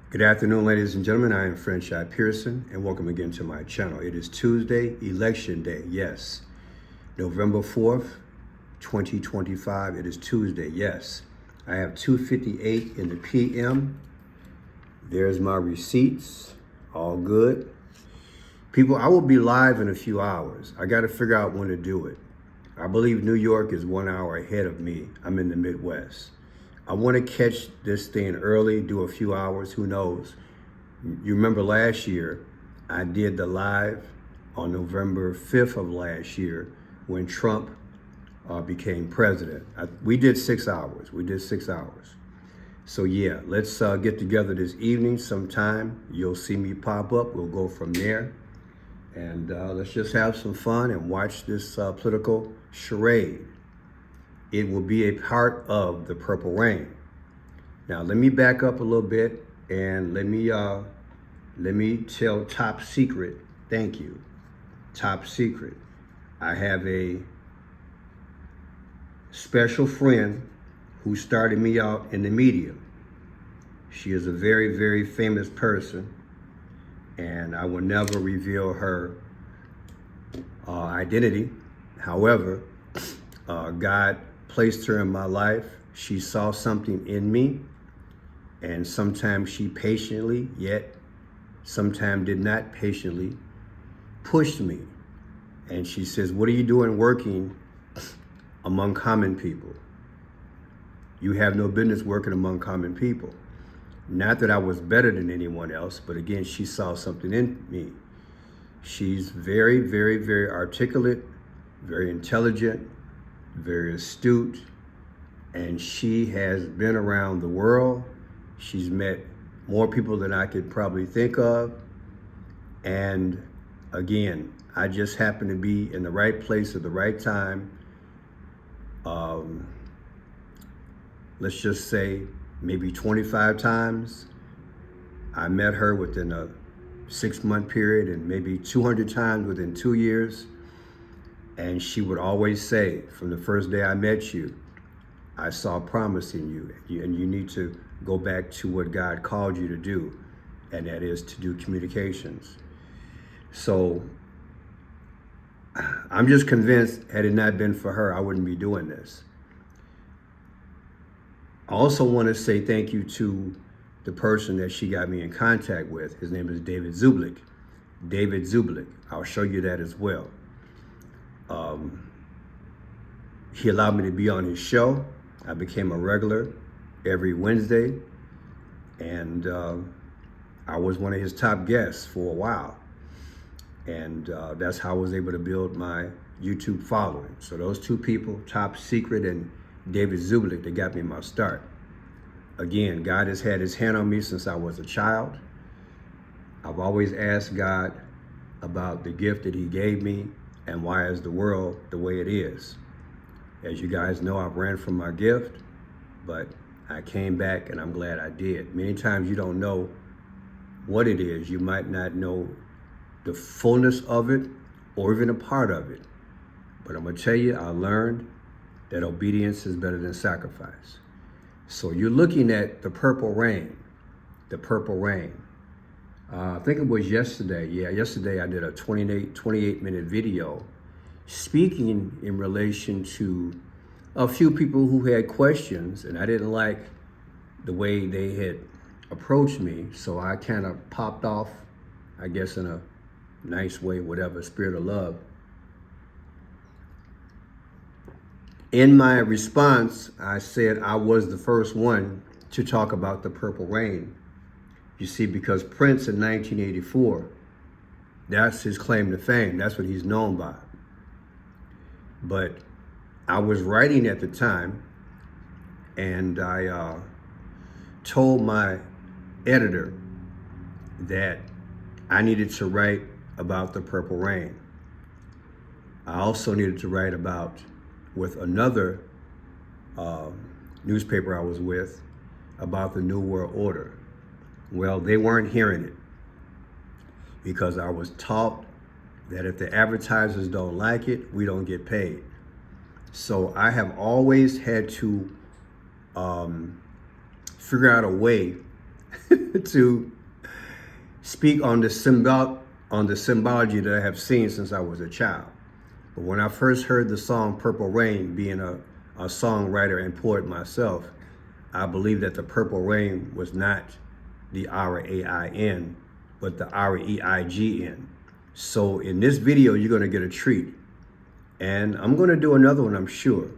Good afternoon, ladies and gentlemen. I am Franchise Pearson, and welcome again to my channel. It is Tuesday, Election Day. Yes, November 4th, 2025. It is Tuesday. Yes, I have 2:58 in the PM. There's my receipts. All good. People, I will be live in a few hours. I got to figure out when to do it. I believe New York is 1 hour ahead of me. I'm in the Midwest. I want to catch this thing early, do a few hours, who knows. You remember last year, I did the live on November 5th of last year when Trump became president. We did 6 hours. So yeah, let's get together this evening sometime. You'll see me pop up. We'll go from there. And let's just have some fun and watch this political charade. It will be a part of the Purple Rain. Now, let me back up a little bit and let me tell top secret. Thank you. Top secret. I have a special friend who started me out in the media. She is a very, very famous person, and I will never reveal her identity. However, God placed her in my life. She saw something in me, and sometimes she patiently, yet sometimes did not patiently, pushed me. And she says, "What are you doing working among common people? You have no business working among common people." Not that I was better than anyone else, but again, she saw something in me. She's very, very, very articulate, very intelligent, very astute, and she has been around the world. She's met more people than I could probably think of. And again, I just happen to be in the right place at the right time. Let's just say maybe 25 times. I met her within a 6-month period, and maybe 200 times within 2 years. And she would always say, from the first day I met you, I saw promise in you, and you need to go back to what God called you to do, and that is to do communications. So I'm just convinced, had it not been for her, I wouldn't be doing this. I also want to say thank you to the person that she got me in contact with. His name is David Zublik. David Zublik. I'll show you that as well. He allowed me to be on his show. I became a regular every Wednesday, and I was one of his top guests for a while. And that's how I was able to build my YouTube following. So those two people, Top Secret and David Zublik, that got me my start. Again, God has had his hand on me since I was a child. I've always asked God about the gift that he gave me and why is the world the way it is. As you guys know, I've ran from my gift, but I came back, and I'm glad I did. Many times you don't know what it is. You might not know the fullness of it or even a part of it. But I'm gonna tell you, I learned that obedience is better than sacrifice. So you're looking at the Purple Rain, the Purple Rain. I think it was yesterday. Yeah, yesterday I did a 28-minute video speaking in relation to a few people who had questions, and I didn't like the way they had approached me. So I kind of popped off, I guess in a nice way, whatever, spirit of love. In my response, I said I was the first one to talk about the Purple Rain. You see, because Prince in 1984, that's his claim to fame. That's what he's known by. But I was writing at the time, and I told my editor that I needed to write about the Purple Rain. I also needed to write with another newspaper I was with, about the New World Order. Well, they weren't hearing it, because I was taught that if the advertisers don't like it, we don't get paid. So I have always had to figure out a way to speak on the symbology that I have seen since I was a child. But when I first heard the song Purple Rain, being a songwriter and poet myself, I believe that the purple rain was not the R-A-I-N, but the R-E-I-G-N. So in this video, you're gonna get a treat. And I'm gonna do another one, I'm sure.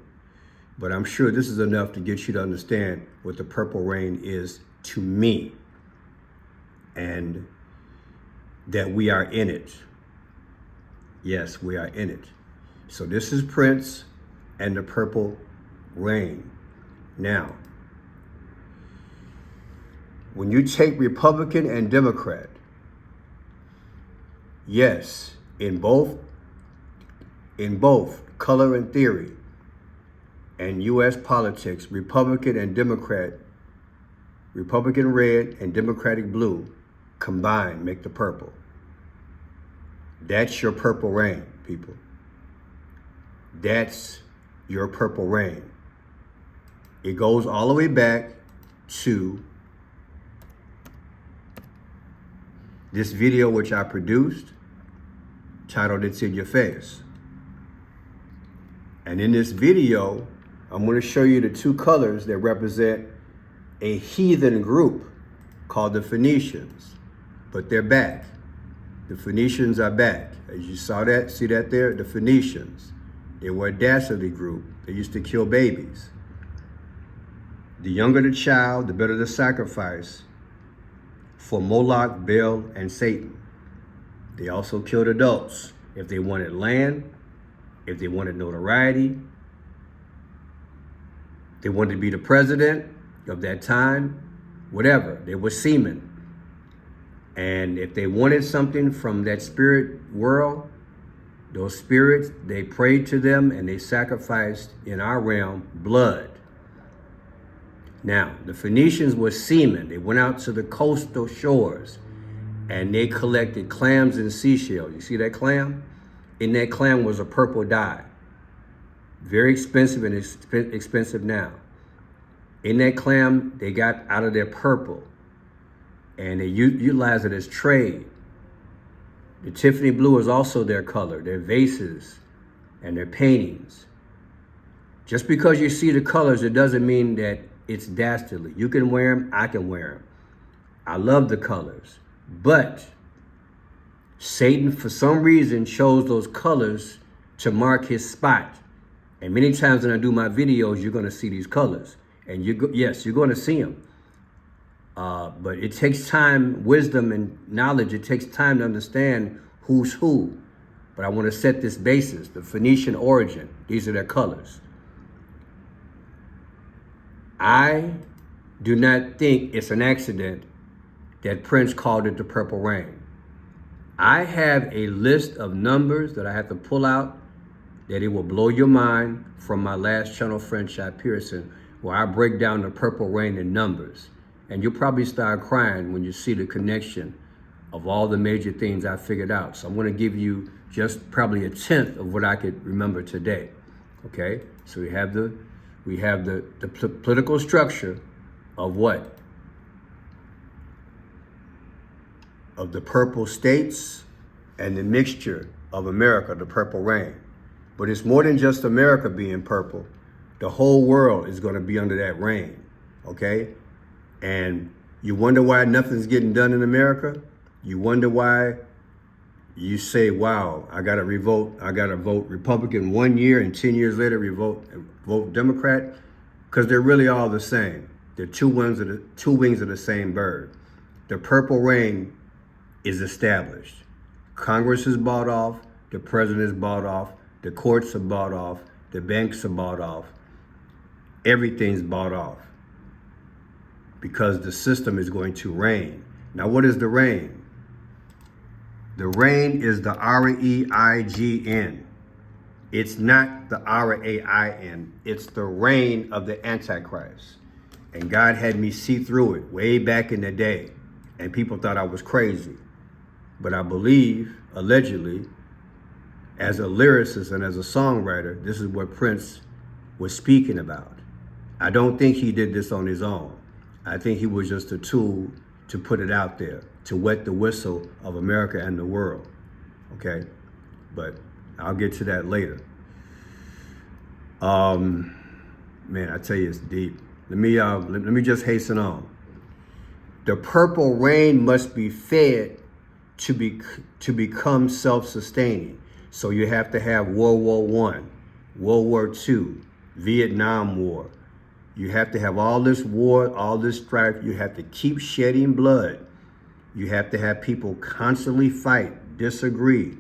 But I'm sure this is enough to get you to understand what the purple rain is to me. And that we are in it. Yes, we are in it. So this is Prince and the Purple Rain. Now, when you take Republican and Democrat, yes, in both color and theory and U.S. politics, Republican and Democrat, Republican red and Democratic blue combined make the purple. That's your purple rain, people. That's your purple rain. It goes all the way back to this video which I produced, titled It's in Your Face. And in this video, I'm going to show you the two colors that represent a heathen group called the Phoenicians. But they're back. The Phoenicians are back. As you saw that, see that there? The Phoenicians. They were a dastardly group. They used to kill babies. The younger the child, the better the sacrifice for Moloch, Baal, and Satan. They also killed adults if they wanted land, if they wanted notoriety, they wanted to be the president of that time, whatever. They were seamen. And if they wanted something from that spirit world, those spirits, they prayed to them and they sacrificed, in our realm, blood. Now, the Phoenicians were seamen. They went out to the coastal shores and they collected clams and seashells. You see that clam? In that clam was a purple dye. Very expensive and expensive now. In that clam, they got out of their purple and they utilized it as trade. The Tiffany blue is also their color, their vases and their paintings. Just because you see the colors, it doesn't mean that it's dastardly. You can wear them, I can wear them. I love the colors. But Satan, for some reason, chose those colors to mark his spot. And many times when I do my videos, you're going to see these colors. And yes, you're going to see them. But it takes time, wisdom, and knowledge. It takes time to understand who's who. But I want to set this basis, the Phoenician origin. These are their colors. I do not think it's an accident that Prince called it the Purple Rain. I have a list of numbers that I have to pull out that it will blow your mind from my last channel, Friendship Pearson, where I break down the Purple Rain in numbers. And you'll probably start crying when you see the connection of all the major things I figured out. So I'm going to give you just probably a tenth of what I could remember today. Okay, so we have the political structure of what? Of the purple states and the mixture of America, the purple rain. But it's more than just America being purple. The whole world is going to be under that rain, okay? And you wonder why nothing's getting done in America? You wonder why you say, wow, I got to vote Republican 1 year and 10 years later vote Democrat? Because they're really all the same. They're two wings of the same bird. The purple rain is established. Congress is bought off, the president is bought off, the courts are bought off, the banks are bought off, everything's bought off because the system is going to reign. Now, what is the reign? The reign is the R-E-I-G-N. It's not the R-A-I-N. It's the reign of the Antichrist. And God had me see through it way back in the day. And people thought I was crazy. But I believe, allegedly, as a lyricist and as a songwriter, this is what Prince was speaking about. I don't think he did this on his own. I think he was just a tool to put it out there, to wet the whistle of America and the world, okay? But I'll get to that later. Man, I tell you, it's deep. Let me just hasten on. The purple rain must be fed to become self-sustaining. So you have to have World War I, World War II, Vietnam War. You have to have all this war, all this strife. You have to keep shedding blood. You have to have people constantly fight, disagree.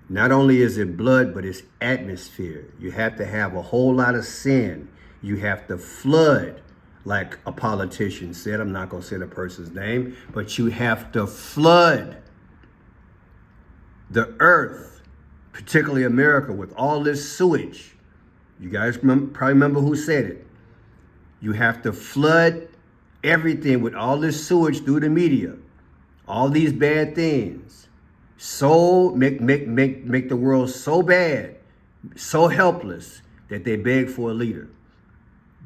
Not only is it blood, but it's atmosphere. You have to have a whole lot of sin. You have to flood, like a politician said. I'm not going to say the person's name, but you have to flood the earth, particularly America, with all this sewage. You guys probably remember who said it. You have to flood everything with all this sewage through the media, all these bad things. So make the world so bad, so helpless that they beg for a leader.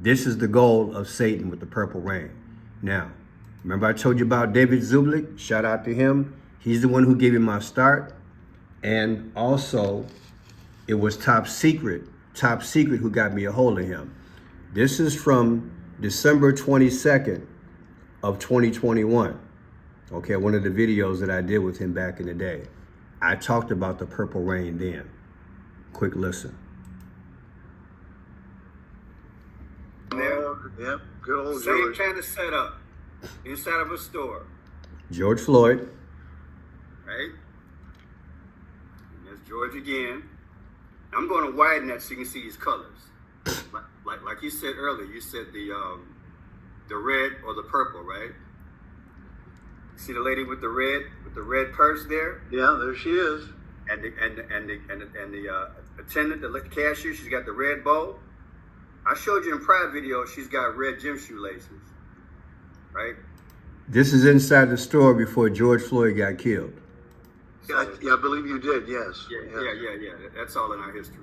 This is the goal of Satan with the purple rain. Now, remember I told you about David Zublik? Shout out to him. He's the one who gave me my start. And also, it was Top Secret who got me a hold of him. This is from December 22nd of 2021. Okay, one of the videos that I did with him back in the day. I talked about the purple rain then. Quick listen. Yep, good old Same George. kind of setup inside of a store, George Floyd. right? And there's George again. I'm going to widen that so you can see his colors. Like you said earlier, you said the red or the purple, right? See the lady with the red purse there, Yeah, there she is. and the attendant, the cashier, she's got the red bow. I showed you in prior video, she's got red gym shoelaces, right? This is inside the store before George Floyd got killed. Yeah, I believe you did, yes. Yeah. That's all in our history.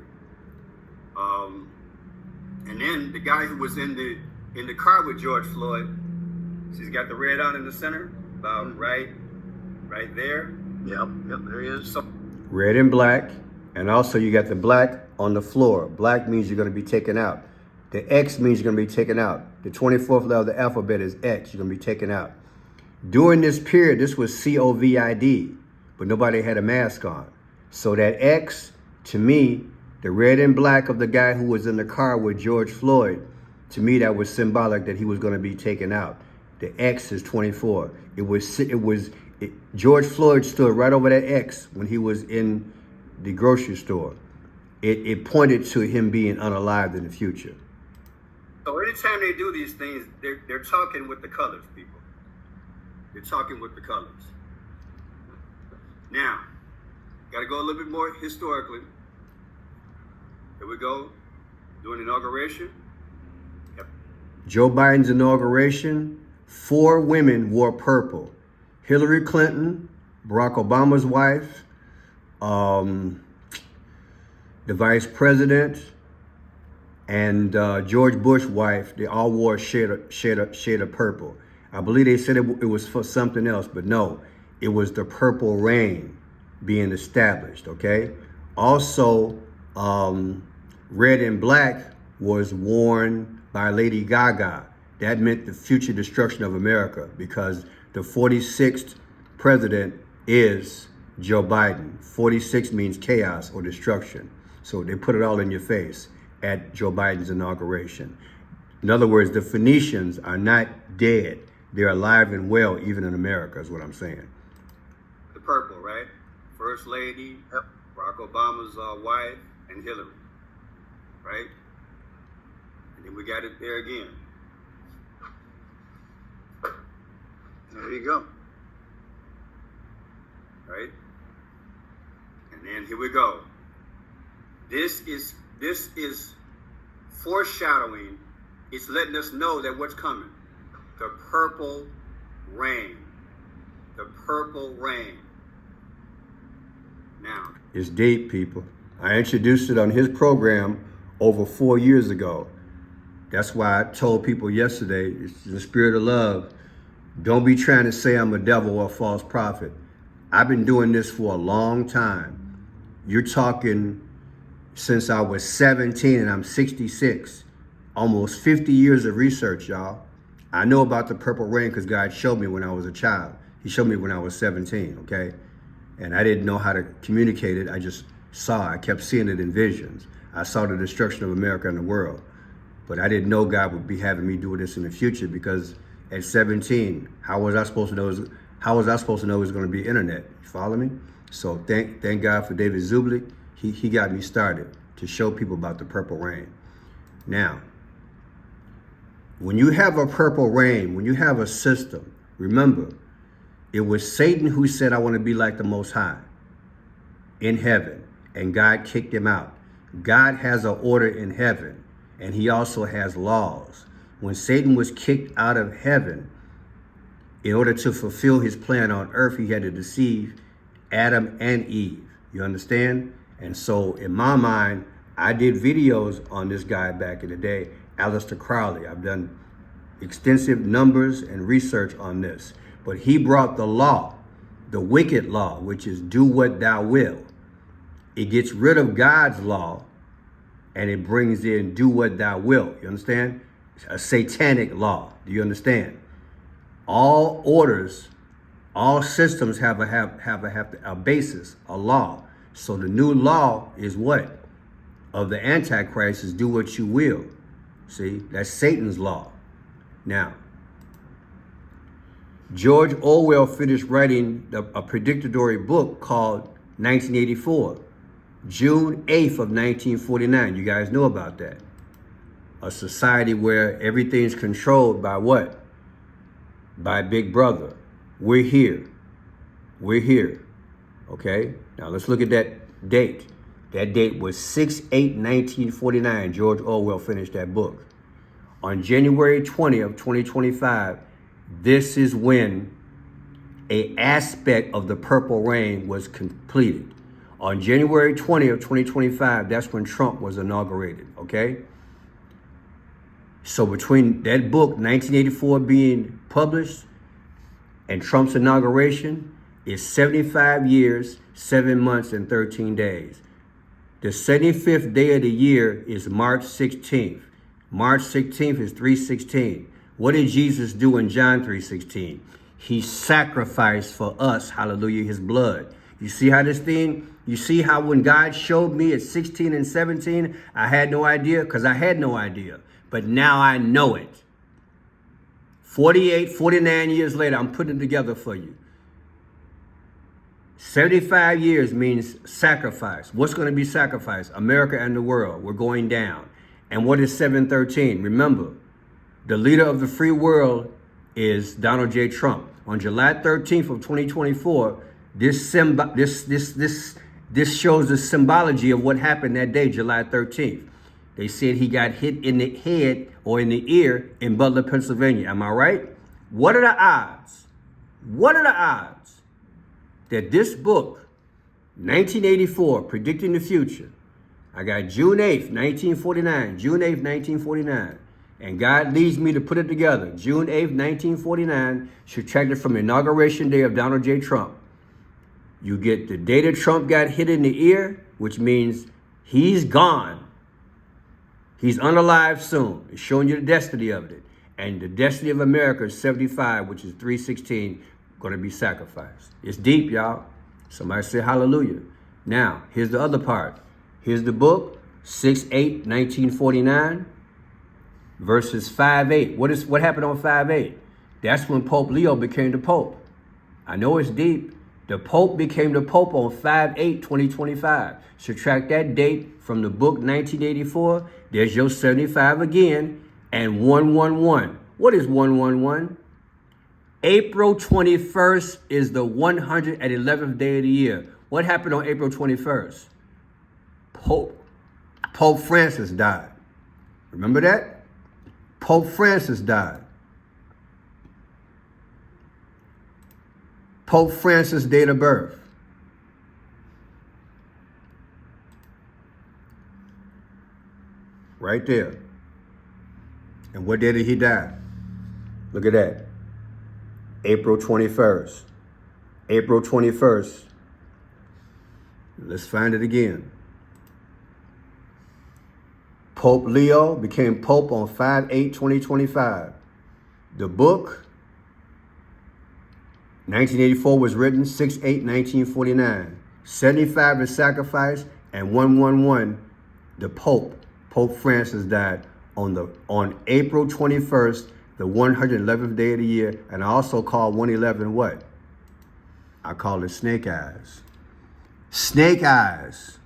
And then the guy who was in the car with George Floyd, she's got the red on in the center, about right there. Yep, there he is. So Red and black. And also you got the black on the floor. Black means you're going to be taken out. The X means you're going to be taken out. The 24th letter of the alphabet is X. You're going to be taken out. During this period, this was COVID, but nobody had a mask on. So that X, to me, the red and black of the guy who was in the car with George Floyd, to me, that was symbolic that he was going to be taken out. The X is 24. George Floyd stood right over that X when he was in the grocery store. It pointed to him being unalived in the future. So anytime they do these things, they're talking with the colors, people. They're talking with the colors. Now, got to go a little bit more historically. Here we go. Doing inauguration. Yep. Joe Biden's inauguration, 4 women wore purple. Hillary Clinton, Barack Obama's wife, the vice president, and George Bush's wife, they all wore a shade of purple. I believe they said it was for something else, but no, it was the purple rain being established, okay? Also, red and black was worn by Lady Gaga. That meant the future destruction of America because the 46th president is Joe Biden. 46 means chaos or destruction. So they put it all in your face at Joe Biden's inauguration. In other words, the Phoenicians are not dead. They're alive and well, even in America, is what I'm saying. The purple, right? First Lady, Yep. Barack Obama's wife, and Hillary, right? And then we got it there again. There you go. Right? And then here we go. This is foreshadowing. It's letting us know that what's coming. The purple rain. The purple rain. Now. It's deep, people. I introduced it on his program over 4 years ago. That's why I told people yesterday, it's the spirit of love. Don't be trying to say I'm a devil or a false prophet. I've been doing this for a long time. You're talking since I was 17 and I'm 66. Almost 50 years of research, y'all. I know about the purple rain because God showed me when I was a child. He showed me when I was 17, okay? And I didn't know how to communicate it. I just saw. I kept seeing it in visions. I saw the destruction of America and the world. But I didn't know God would be having me do this in the future because at 17, how was I supposed to know it was going to be internet? You follow me? So thank God for David Zublik. He got me started to show people about the purple rain. Now, when you have a purple rain, when you have a system, remember, it was Satan who said, I want to be like the Most High in heaven, and God kicked him out. God has an order in heaven, and he also has laws. When Satan was kicked out of heaven, in order to fulfill his plan on earth, he had to deceive Adam and Eve. You understand? And so in my mind, I did videos on this guy back in the day, Aleister Crowley. I've done extensive numbers and research on this. But he brought the law, the wicked law, which is do what thou will. It gets rid of God's law and it brings in do what thou will. You understand? A satanic law. Do you understand? All orders, all systems have a basis, a law. So the new law is what? Of the Antichrist is do what you will. See, that's Satan's law. Now, George Orwell finished writing a predictory book called 1984, June 8th of 1949. You guys know about that. A society where everything's controlled by what? By Big Brother. We're here. We're here. Okay? Now let's look at that date. That date was 6/8/1949. George Orwell finished that book. On January 20th, 2025, this is when an aspect of the purple rain was completed. On January 20th, 2025, that's when Trump was inaugurated, okay? So between that book, 1984, being published and Trump's inauguration is 75 years, 7 months, and 13 days. The 75th day of the year is March 16th. March 16th is 3/16. What did Jesus do in John 3:16? He sacrificed for us, hallelujah, his blood. You see how this thing, you see how when God showed me at 16 and 17, I had no idea? Because I had no idea. But now I know it. 48, 49 years later, I'm putting it together for you. 75 years means sacrifice. What's going to be sacrificed? America and the world. We're going down. And what is 7/13? Remember, the leader of the free world is Donald J. Trump. On July 13th of 2024, this shows the symbology of what happened that day, July 13th. They said he got hit in the head or in the ear in Butler, Pennsylvania. Am I right? What are the odds? What are the odds that this book, 1984, Predicting the Future, I got June 8th, 1949, June 8th, 1949, and God leads me to put it together. June 8th, 1949, subtracted from inauguration day of Donald J. Trump. You get the day that Trump got hit in the ear, which means he's gone. He's unalive soon. It's showing you the destiny of it. And the destiny of America is 75, which is 3/16, going to be sacrificed. It's deep, y'all. Somebody say hallelujah. Now, here's the other part. Here's the book, 6/8/1949, verses 5/8. What happened on 5/8? That's when Pope Leo became the Pope. I know it's deep. The Pope became the Pope on 5/8/2025. Subtract that date from the book 1984. There's your 75 again, and 111. What is 111? April 21st is the 111th day of the year. What happened on April 21st? Pope Francis died. Remember that? Pope Francis died. Pope Francis' date of birth. Right there. And what day did he die? Look at that. April 21st. April 21st. Let's find it again. Pope Leo became Pope on 5/8/2025. The book, 1984, was written 6/8/1949. 75 the sacrifice, and 111 the Pope. Pope Francis died on April 21st, the 111th day of the year, and I also call 111 what? I call it snake eyes. Snake eyes.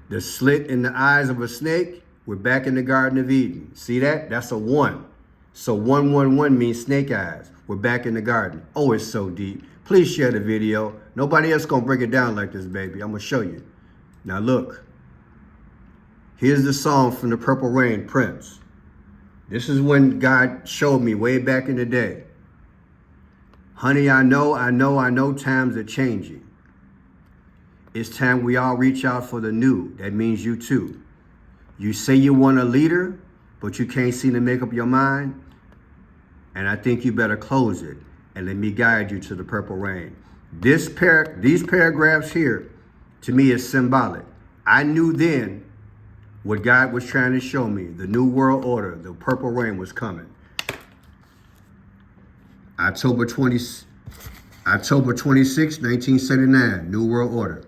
The slit in the eyes of a snake. We're back in the Garden of Eden. See that? That's a 1. So 111 means snake eyes. We're back in the garden. Oh, it's so deep. Please share the video. Nobody else gonna break it down like this, baby. I'm gonna show you. Now look. Here's the song from the Purple Rain, Prince. This is when God showed me way back in the day. Honey, I know times are changing. It's time we all reach out for the new. That means you too. You say you want a leader, but you can't seem to make up your mind. And I think you better close it and let me guide you to the Purple Rain. These paragraphs here, to me, is symbolic. I knew then what God was trying to show me. The New World Order, the Purple Rain was coming. October 26, 1979, New World Order.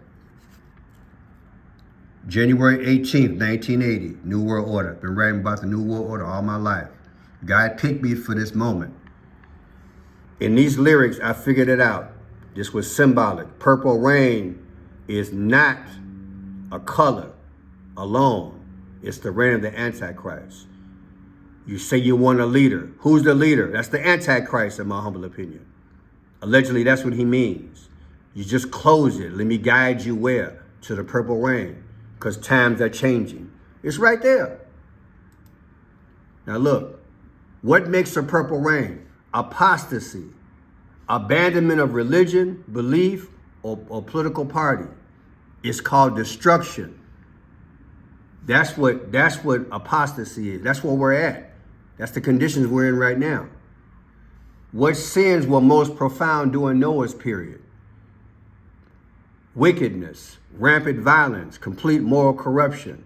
January 18th, 1980, New World Order. Been writing about the New World Order all my life. God picked me for this moment. In these lyrics, I figured it out. This was symbolic. Purple rain is not a color alone. It's the reign of the Antichrist. You say you want a leader. Who's the leader? That's the Antichrist, in my humble opinion. Allegedly, that's what he means. You just close it. Let me guide you where? To the purple rain. Because times are changing. It's right there. Now look, what makes a purple rain? Apostasy, abandonment of religion, belief, or political party. It's called destruction. That's what apostasy is. That's where we're at. That's the conditions we're in right now. What sins were most profound during Noah's period? Wickedness, rampant violence, complete moral corruption.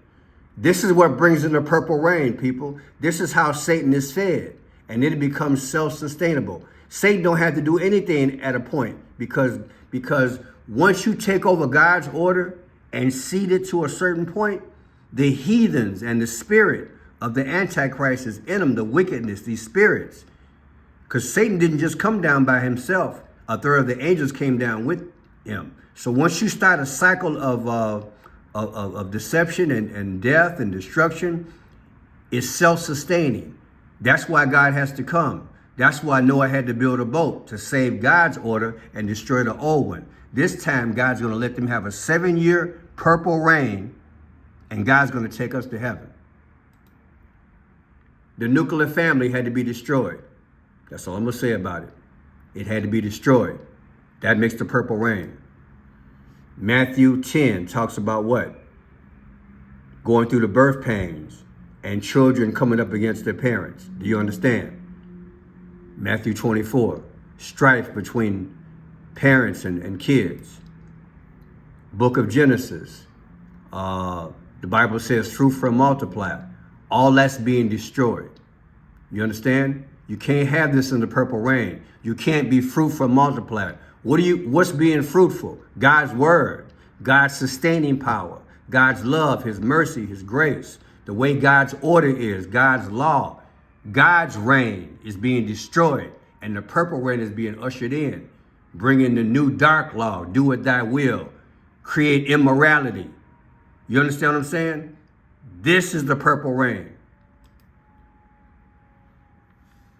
This is what brings in the purple rain, people. This is how Satan is fed, and it becomes self-sustainable. Satan don't have to do anything at a point because once you take over God's order and seed it to a certain point, the heathens and the spirit of the Antichrist is in them, the wickedness, these spirits. Because Satan didn't just come down by himself. A third of the angels came down with him. So once you start a cycle of deception and death and destruction, it's self-sustaining. That's why God has to come. That's why Noah had to build a boat to save God's order and destroy the old one. This time, God's going to let them have a 7-year purple rain, and God's going to take us to heaven. The nuclear family had to be destroyed. That's all I'm going to say about it. It had to be destroyed. That makes the purple rain. Matthew 10 talks about what? Going through the birth pains and children coming up against their parents. Do you understand? Matthew 24, strife between parents and kids. Book of Genesis, the Bible says fruitful and multiply. All that's being destroyed. You understand? You can't have this in the purple rain. You can't be fruitful and multiply. What's being fruitful? God's word, God's sustaining power, God's love, his mercy, his grace, the way God's order is, God's law. God's reign is being destroyed, and the purple rain is being ushered in, bringing the new dark law, do what thy will, create immorality. You understand what I'm saying? This is the purple rain.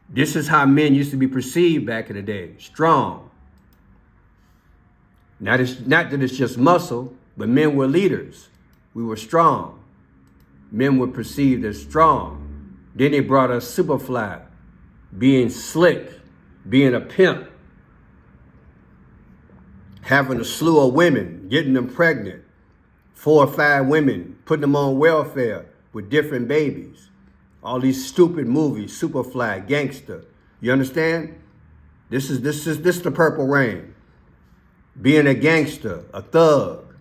This is how men used to be perceived back in the day, strong. Not that it's just muscle, but men were leaders. We were strong. Men were perceived as strong. Then they brought us Superfly, being slick, being a pimp, having a slew of women, getting them pregnant, 4 or 5 women, putting them on welfare with different babies. All these stupid movies, Superfly, Gangster. You understand? This is the purple rain. Being a gangster, a thug,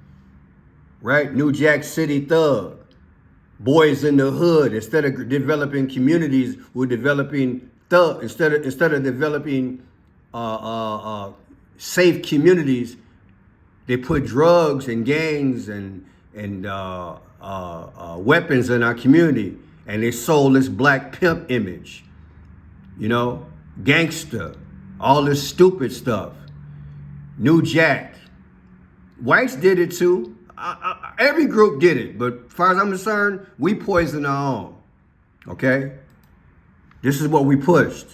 right? New Jack City thug. Boys in the hood. Instead of developing communities, we're developing thug. Instead of developing safe communities, they put drugs and gangs and weapons in our community, and they sold this black pimp image. You know, gangster, all this stupid stuff. New Jack. Whites did it too. Every group did it, but as far as I'm concerned, we poisoned our own. Okay? This is what we pushed.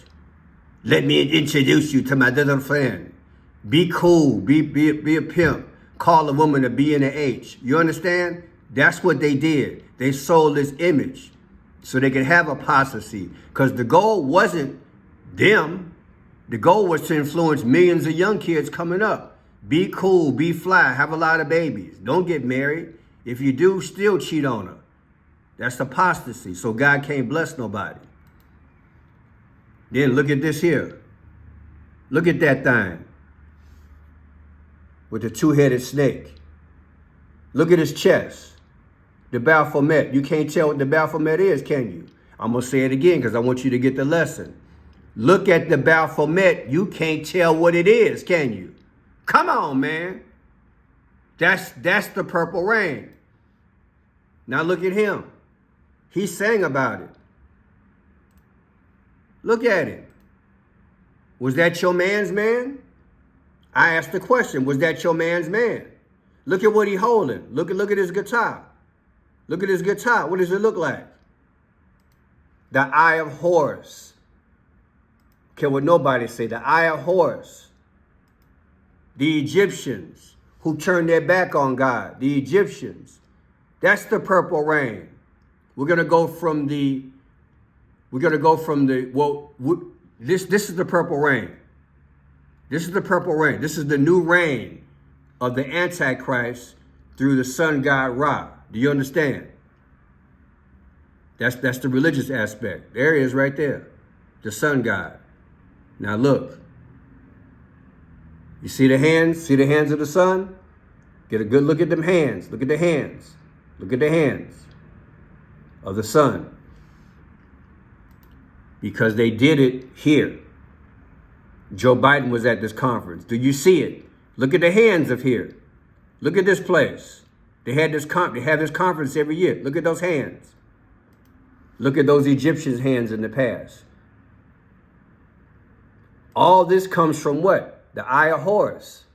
Let me introduce you to my little friend. Be cool, be a pimp. Call a woman a B and a H. You understand? That's what they did. They sold this image so they could have apostasy. Because the goal wasn't them. The goal was to influence millions of young kids coming up. Be cool, be fly, have a lot of babies. Don't get married. If you do, still cheat on her. That's apostasy. So God can't bless nobody. Then look at this here. Look at that thing with the two-headed snake. Look at his chest. The Baphomet. You can't tell what the Baphomet is, can you? I'm going to say it again because I want you to get the lesson. Look at the Baphomet. You can't tell what it is, can you? Come on, man. That's the purple rain. Now look at him. He sang about it. Look at it. Was that your man's man? I asked the question, was that your man's man? Look at what he's holding. Look at his guitar. Look at his guitar. What does it look like? The Eye of Horus. Care what nobody say. The Eye of Horus. The Egyptians who turned their back on God. The Egyptians. That's the purple rain. We're going to go from the, this is the purple rain. This is the purple rain. This is the new reign of the Antichrist through the sun god Ra. Do you understand? That's the religious aspect. There he is right there. The sun god. Now look. You see the hands? See the hands of the sun? Get a good look at them hands. Look at the hands. Look at the hands of the sun. Because they did it here. Joe Biden was at this conference. Do you see it? Look at the hands of here. Look at this place. They have this conference every year. Look at those hands. Look at those Egyptians' hands in the past. All this comes from what? The Eye of Horus.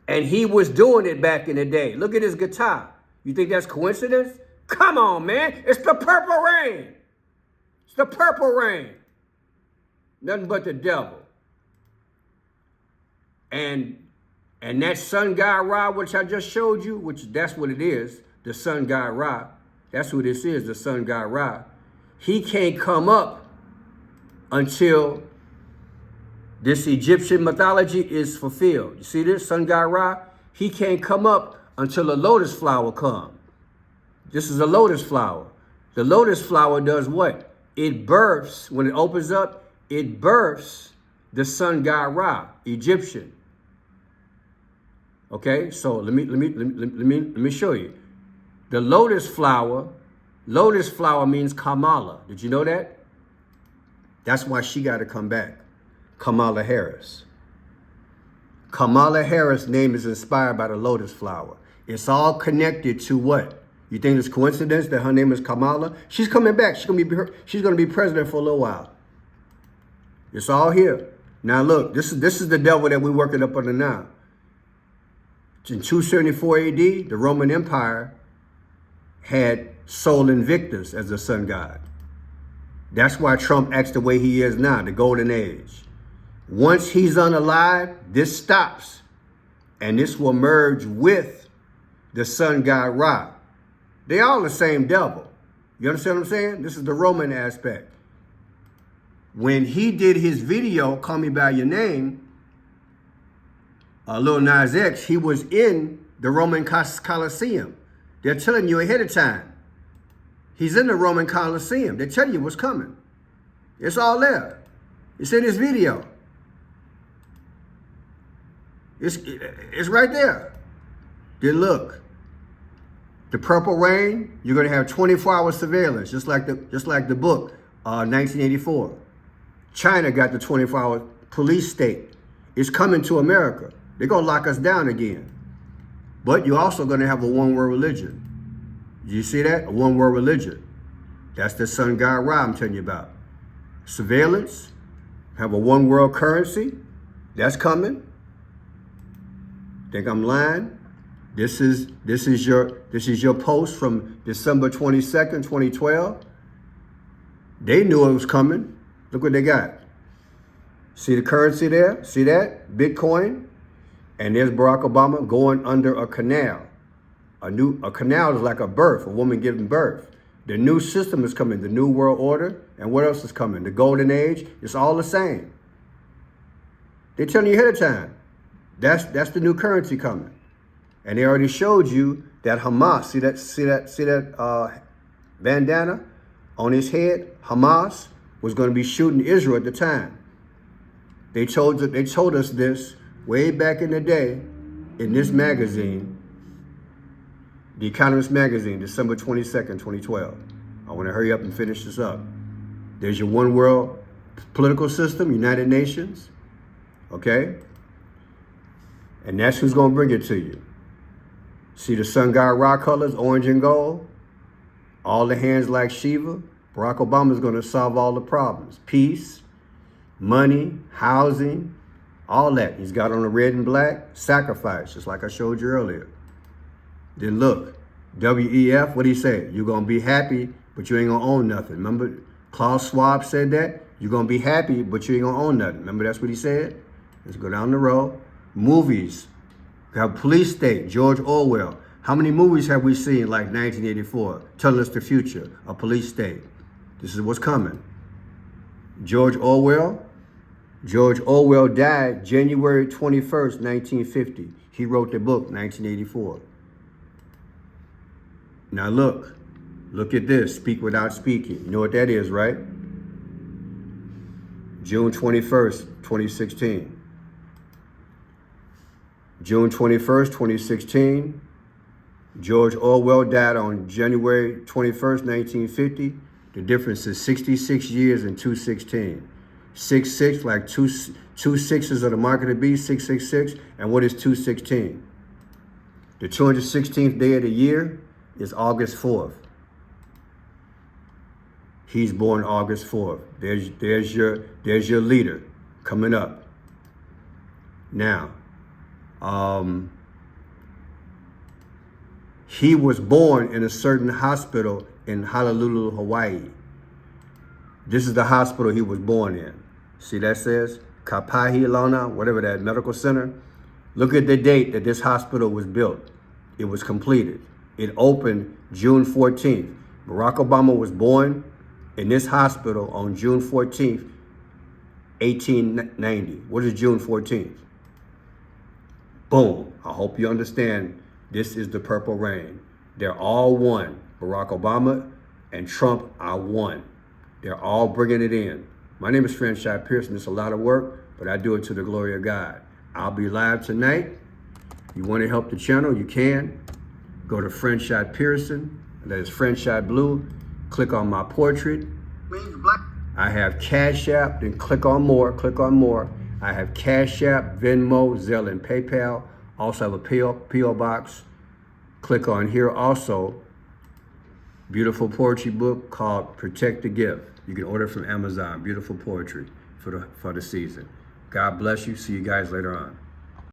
And he was doing it back in the day. Look at his guitar. You think that's coincidence? Come on, man. It's the purple rain. It's the purple rain. Nothing but the devil. And that sun god Ra, which I just showed you, which that's what it is, the sun god Ra. That's who this is, the sun god Ra. He can't come up until this Egyptian mythology is fulfilled. You see this, sun god Ra? He can't come up until a lotus flower comes. This is a lotus flower. The lotus flower does what? It births, when it opens up, it births the sun god Ra, Egyptian. Okay, so let me show you. The lotus flower means Kamala. Did you know that? That's why she got to come back. Kamala Harris. Kamala Harris' name is inspired by the lotus flower. It's all connected to what? You think it's coincidence that her name is Kamala? She's coming back. She's gonna be president for a little while. It's all here. Now look, this is the devil that we're working up under now. In 274 AD, the Roman Empire had Sol Invictus as the sun god. That's why Trump acts the way he is now, the golden age. Once he's unalive, this stops. And this will merge with the sun god Ra. They all the same devil. You understand what I'm saying? This is the Roman aspect. When he did his video, Call Me By Your Name, Lil Nas X, he was in the Roman Colosseum. They're telling you ahead of time. He's in the Roman Colosseum. They're telling you what's coming. It's all there. It's in his video. It's right there. Then look, the purple rain, you're gonna have 24-hour surveillance, just like the book, 1984. China got the 24-hour police state. It's coming to America. They're gonna lock us down again. But you're also gonna have a one-world religion. You see that? A one-world religion. That's the sun god Ra I'm telling you about. Surveillance, have a one-world currency. That's coming. Think I'm lying? This is your post from December 22nd, 2012. They knew it was coming. Look what they got. See the currency there? See that? Bitcoin. And there's Barack Obama going under a canal. A canal is like a birth, a woman giving birth. The new system is coming, the new world order. And what else is coming? The golden age. It's all the same. They're telling you ahead of time. That's the new currency coming. And they already showed you that Hamas, see that bandana on his head? Hamas was going to be shooting Israel at the time. They told us this way back in the day in this magazine, The Economist magazine, December 22nd, 2012. I want to hurry up and finish this up. There's your one world political system, United Nations, okay? And that's who's going to bring it to you. See the sun god Ra colors, orange and gold? All the hands like Shiva. Barack Obama is going to solve all the problems. Peace, money, housing, all that. He's got on the red and black, sacrifice, just like I showed you earlier. Then look, WEF, what did he say? You're going to be happy, but you ain't going to own nothing. Remember, Klaus Schwab said that? You're going to be happy, but you ain't going to own nothing. Remember that's what he said? Let's go down the road. Movies. We have police state, George Orwell. How many movies have we seen like 1984 telling us the future, a police state? This is what's coming. George Orwell died January 21st, 1950. He wrote the book, 1984. Now look at this, speak without speaking. You know what that is, right? June 21st, 2016. June 21st, 2016, George Orwell died on January 21st, 1950. The difference is 66 years and 216. 66, like two sixes of the mark of the beast, 666. And what is 216? The 216th day of the year is August 4th. He's born August 4th. There's your leader coming up. Now, he was born in a certain hospital in Honolulu, Hawaii. This is the hospital he was born in. See that says Kapahilona, whatever that medical center. Look at the date that this hospital was built. It was completed. It opened June 14th. Barack Obama was born in this hospital on June 14th, 1890. What is June 14th? Boom. I hope you understand this is the purple rain. They're all one. Barack Obama and Trump are one. They're all bringing it in. My name is Franchise Pearson. It's a lot of work, but I do it to the glory of God. I'll be live tonight. You want to help the channel, you can. Go to Franchise Pearson. That is Franchise Blue. Click on my portrait. I have Cash App, then click on more, I have Cash App, Venmo, Zelle, and PayPal. Also have a P.O. box. Click on here also. Beautiful poetry book called Protect the Gift. You can order from Amazon. Beautiful poetry for the season. God bless you. See you guys later on.